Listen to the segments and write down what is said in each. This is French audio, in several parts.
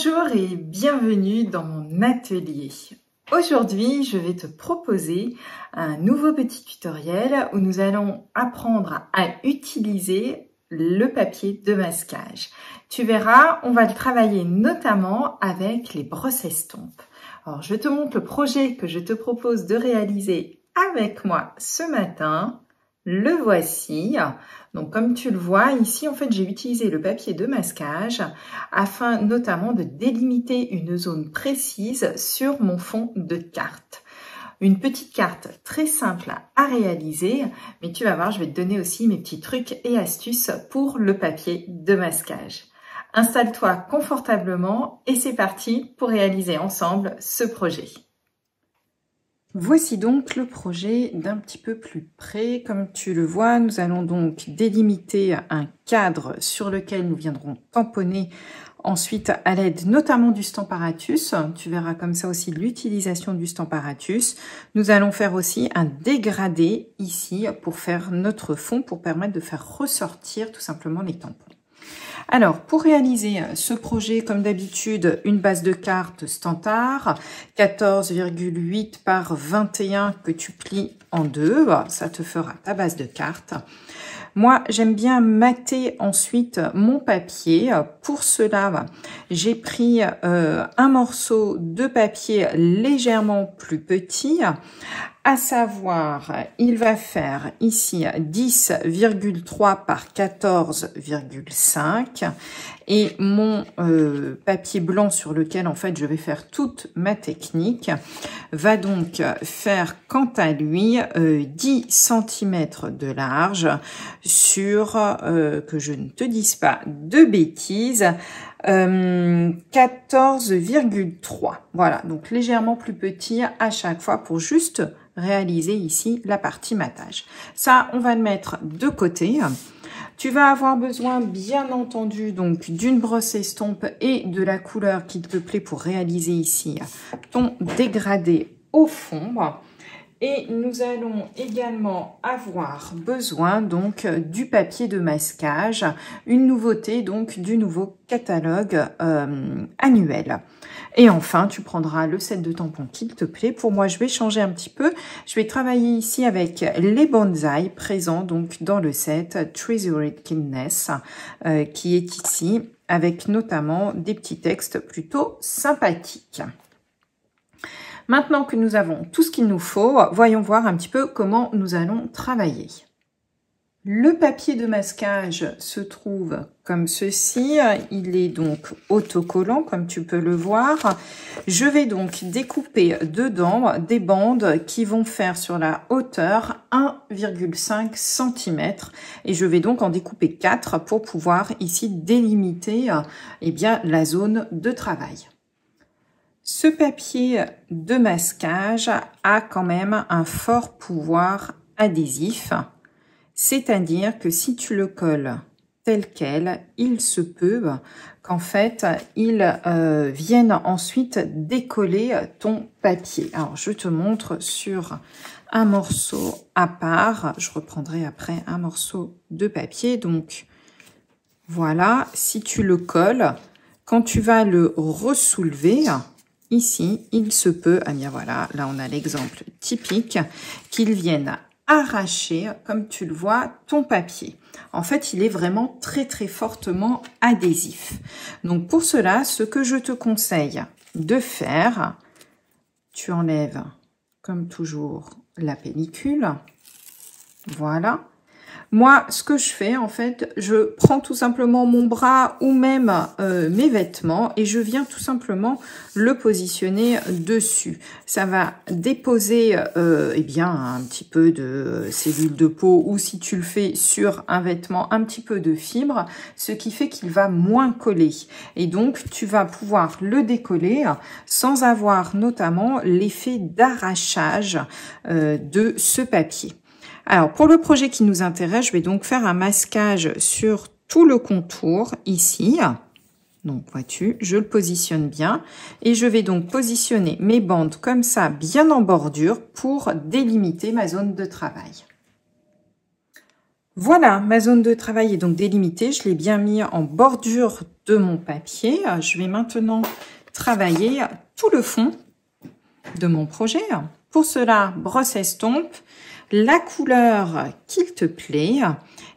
Bonjour et bienvenue dans mon atelier. Aujourd'hui, je vais te proposer un nouveau petit tutoriel où nous allons apprendre à utiliser le papier de masquage. Tu verras, on va le travailler notamment avec les brosses estampes. Alors, je te montre le projet que je te propose de réaliser avec moi ce matin. Le voici. Donc, comme tu le vois, ici, en fait, j'ai utilisé le papier de masquage afin notamment de délimiter une zone précise sur mon fond de carte. Une petite carte très simple à réaliser, mais tu vas voir, je vais te donner aussi mes petits trucs et astuces pour le papier de masquage. Installe-toi confortablement et c'est parti pour réaliser ensemble ce projet. Voici donc le projet d'un petit peu plus près. Comme tu le vois, nous allons donc délimiter un cadre sur lequel nous viendrons tamponner ensuite à l'aide notamment du Stamparatus. Tu verras comme ça aussi l'utilisation du Stamparatus. Nous allons faire aussi un dégradé ici pour faire notre fond, pour permettre de faire ressortir tout simplement les tampons. Alors, pour réaliser ce projet, comme d'habitude, une base de carte standard, 14,8 par 21 que tu plies en deux, ça te fera ta base de carte. Moi, j'aime bien mater ensuite mon papier. Pour cela, j'ai pris un morceau de papier légèrement plus petit, à savoir, il va faire ici 10,3 par 14,5 et mon papier blanc sur lequel en fait je vais faire toute ma technique va donc faire quant à lui 10 cm de large sur, que je ne te dise pas de bêtises, 14,3. Voilà, donc légèrement plus petit à chaque fois pour juste réaliser ici la partie matage. Ça, on va le mettre de côté. Tu vas avoir besoin, bien entendu, donc d'une brosse estompe et de la couleur qui te plaît pour réaliser ici ton dégradé au fond. Et nous allons également avoir besoin donc du papier de masquage, une nouveauté donc du nouveau catalogue annuel. Et enfin, tu prendras le set de tampons qu'il te plaît. Pour moi, je vais changer un petit peu. Je vais travailler ici avec les bonsaïs présents donc dans le set Treasured Kindness qui est ici avec notamment des petits textes plutôt sympathiques. Maintenant que nous avons tout ce qu'il nous faut, voyons voir un petit peu comment nous allons travailler. Le papier de masquage se trouve comme ceci. Il est donc autocollant, comme tu peux le voir. Je vais donc découper dedans des bandes qui vont faire sur la hauteur 1,5 cm. Et je vais donc en découper 4 pour pouvoir ici délimiter eh bien, la zone de travail. Ce papier de masquage a quand même un fort pouvoir adhésif. C'est-à-dire que si tu le colles tel quel, il se peut qu'en fait, il vienne ensuite décoller ton papier. Alors, je te montre sur un morceau à part. Je reprendrai après un morceau de papier. Donc, voilà, si tu le colles, quand tu vas le ressoulever, ici, il se peut, ah bien voilà, là on a l'exemple typique, qu'il vienne arracher, comme tu le vois, ton papier. En fait, il est vraiment très très fortement adhésif. Donc pour cela, ce que je te conseille de faire, tu enlèves comme toujours la pellicule. Voilà. Moi, ce que je fais, en fait, je prends tout simplement mon bras ou même mes vêtements et je viens tout simplement le positionner dessus. Ça va déposer eh bien, un petit peu de cellule de peau ou si tu le fais sur un vêtement, un petit peu de fibre, ce qui fait qu'il va moins coller. Et donc, tu vas pouvoir le décoller sans avoir notamment l'effet d'arrachage de ce papier. Alors, pour le projet qui nous intéresse, je vais donc faire un masquage sur tout le contour ici. Donc, vois-tu, je le positionne bien. Et je vais donc positionner mes bandes comme ça, bien en bordure, pour délimiter ma zone de travail. Voilà, ma zone de travail est donc délimitée. Je l'ai bien mis en bordure de mon papier. Je vais maintenant travailler tout le fond de mon projet. Pour cela, brosse estompe, la couleur qu'il te plaît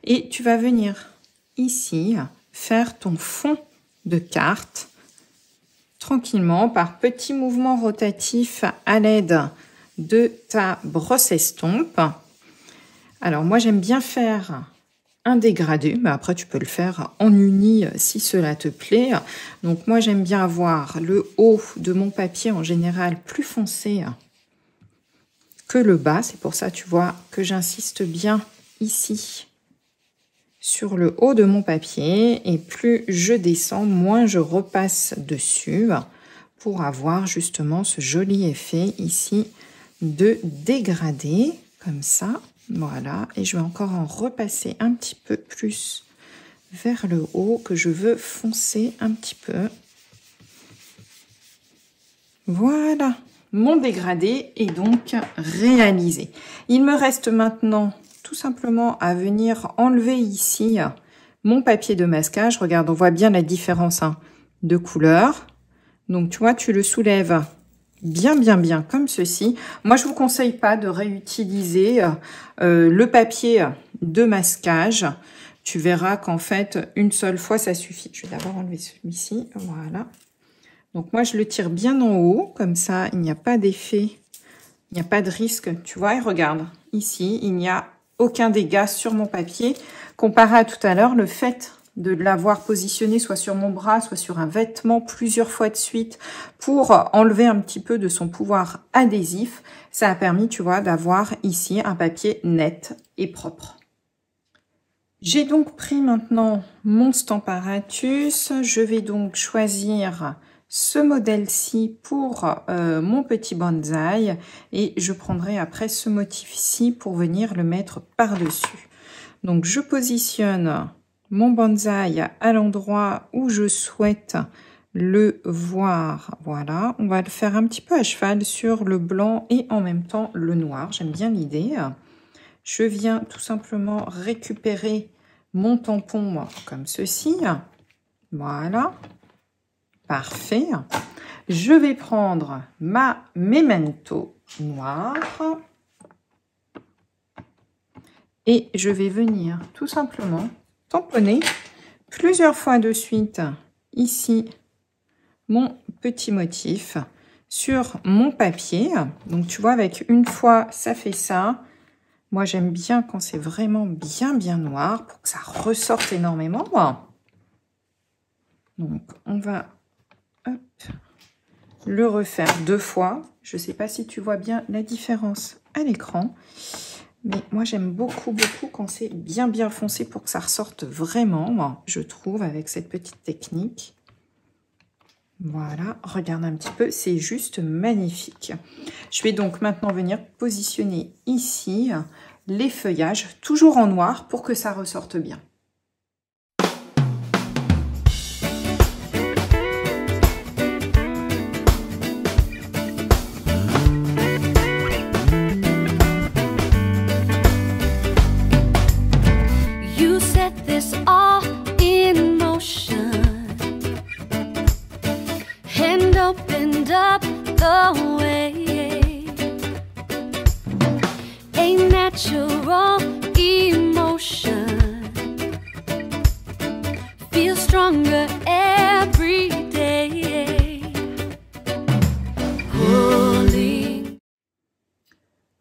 et tu vas venir ici faire ton fond de carte tranquillement par petits mouvements rotatifs à l'aide de ta brosse estompe. Alors moi j'aime bien faire un dégradé, mais après tu peux le faire en uni si cela te plaît. Donc moi j'aime bien avoir le haut de mon papier en général plus foncé que le bas. C'est pour ça, tu vois, que j'insiste bien ici sur le haut de mon papier. Et plus je descends, moins je repasse dessus pour avoir justement ce joli effet ici de dégradé, comme ça. Voilà. Et je vais encore en repasser un petit peu plus vers le haut, que je veux foncer un petit peu. Voilà. Mon dégradé est donc réalisé. Il me reste maintenant tout simplement à venir enlever ici mon papier de masquage. Regarde, on voit bien la différence de couleur. Donc tu vois, tu le soulèves bien comme ceci. Moi, je vous conseille pas de réutiliser le papier de masquage. Tu verras qu'en fait, une seule fois, ça suffit. Je vais d'abord enlever celui-ci. Voilà. Donc moi, je le tire bien en haut, comme ça, il n'y a pas d'effet, il n'y a pas de risque. Tu vois, et regarde, ici, il n'y a aucun dégât sur mon papier. Comparé à tout à l'heure, le fait de l'avoir positionné soit sur mon bras, soit sur un vêtement plusieurs fois de suite pour enlever un petit peu de son pouvoir adhésif, ça a permis, tu vois, d'avoir ici un papier net et propre. J'ai donc pris maintenant mon Stamparatus. Je vais donc choisir ce modèle-ci pour mon petit bonsaï et je prendrai après ce motif-ci pour venir le mettre par-dessus. Donc je positionne mon bonsaï à l'endroit où je souhaite le voir. Voilà, on va le faire un petit peu à cheval sur le blanc et en même temps le noir. J'aime bien l'idée. Je viens tout simplement récupérer mon tampon comme ceci. Voilà. Parfait. Je vais prendre ma memento noire et je vais venir tout simplement tamponner plusieurs fois de suite ici mon petit motif sur mon papier. Donc tu vois, avec une fois ça fait ça. Moi j'aime bien quand c'est vraiment bien noir pour que ça ressorte énormément. Donc on va le refaire deux fois. Je ne sais pas si tu vois bien la différence à l'écran, mais moi j'aime beaucoup quand c'est bien foncé pour que ça ressorte vraiment, je trouve, avec cette petite technique. Voilà, regarde un petit peu, c'est juste magnifique. Je vais donc maintenant venir positionner ici les feuillages, toujours en noir pour que ça ressorte bien.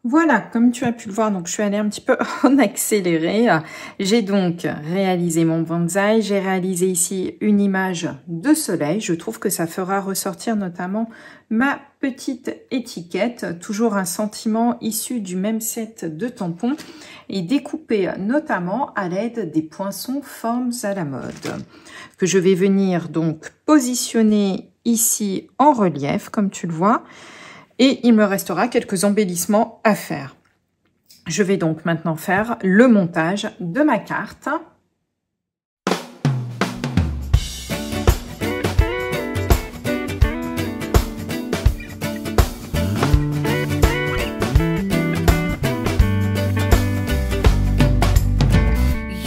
Voilà, comme tu as pu le voir, donc je suis allée un petit peu en accéléré. J'ai donc réalisé mon bonsaï. J'ai réalisé ici une image de soleil. Je trouve que ça fera ressortir notamment ma petite étiquette. Toujours un sentiment issu du même set de tampons et découpé notamment à l'aide des poinçons formes à la mode. Que je vais venir donc positionner ici en relief, comme tu le vois. Et il me restera quelques embellissements à faire. Je vais donc maintenant faire le montage de ma carte.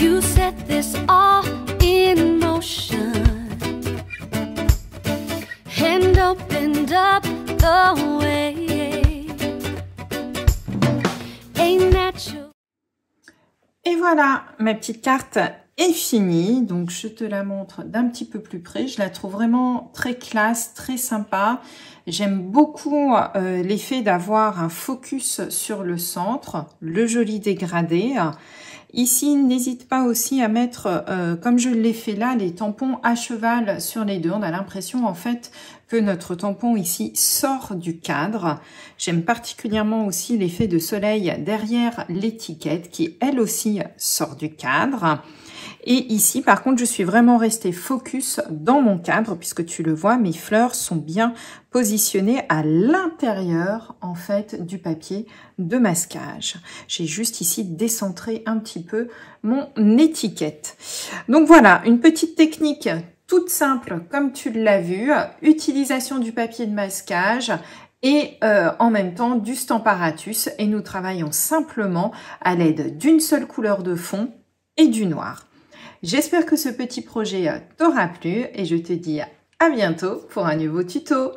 You set this all in motion and opened up the way. A natural. Et voilà, ma petite carte est finie. Donc, je te la montre d'un petit peu plus près. Je la trouve vraiment très classe, très sympa. J'aime beaucoup l'effet d'avoir un focus sur le centre, le joli dégradé. Ici, n'hésite pas aussi à mettre, comme je l'ai fait là, les tampons à cheval sur les deux. On a l'impression en fait que notre tampon ici sort du cadre. J'aime particulièrement aussi l'effet de soleil derrière l'étiquette qui elle aussi sort du cadre. Et ici, par contre, je suis vraiment restée focus dans mon cadre puisque tu le vois, mes fleurs sont bien positionnées à l'intérieur, en fait, du papier de masquage. J'ai juste ici décentré un petit peu mon étiquette. Donc voilà, une petite technique toute simple comme tu l'as vu. Utilisation du papier de masquage et en même temps du Stamparatus. Et nous travaillons simplement à l'aide d'une seule couleur de fond et du noir. J'espère que ce petit projet t'aura plu et je te dis à bientôt pour un nouveau tuto.